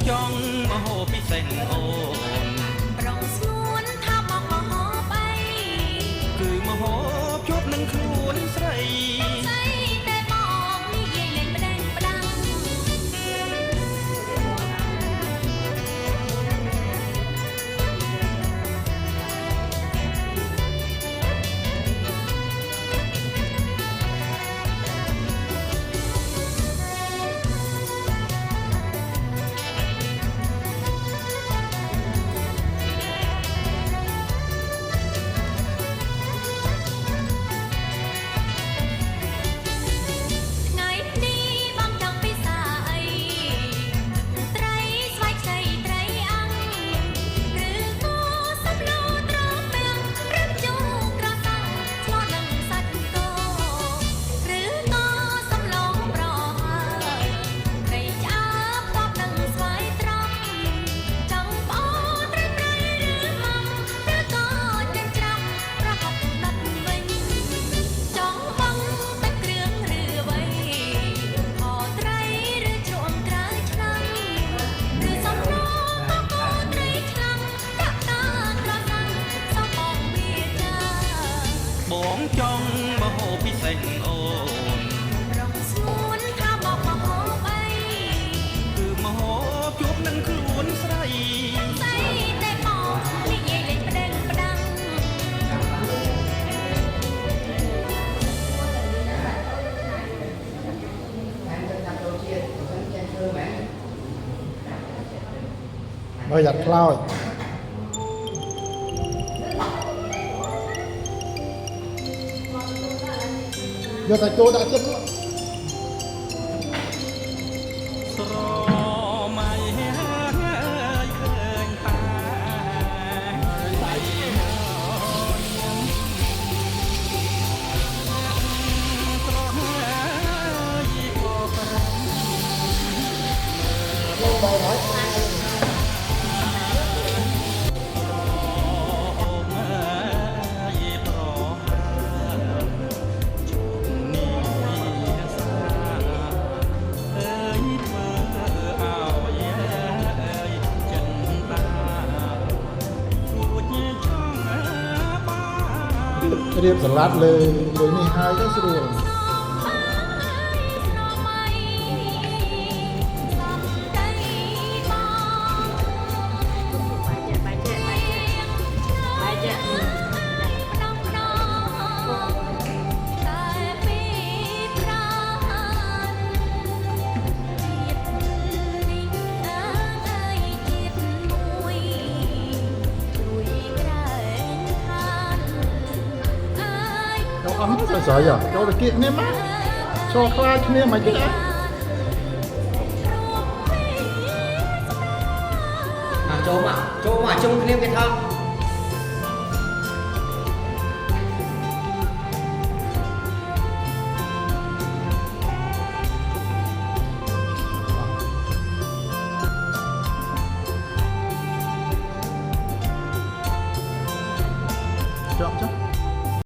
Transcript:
ចង់មហោពិសេសអូនប្រងស្ងួនថាមកមហោបីគឺមហោជួបនឹងខ្លួនស្រីស្អីតែមកនិយាយលេងប្តេងផ្ដាំបងចង់មហោពិសេសអូនប្រងស្ងួនថាមកមហោបីគឺមហោជួបនឹងខ្លួនស្រីស្អីតែមកនិយាយលេងប្តេងផ្ដាំបើយ៉ាត់ខ្លោចយកតែចូលដាក់ចិត្តស្រមៃហើយឃើញតាស្អីស្រហើយក៏ប្រំបងហើយរៀបសាឡាត់លើនេះហើយទៅស្រួលអស់ទៅស្អីចូលទៅគៀកគ្នាមកចូលខ្លាចគ្នាមិនទេចូលមកជុំគ្នាគេថោ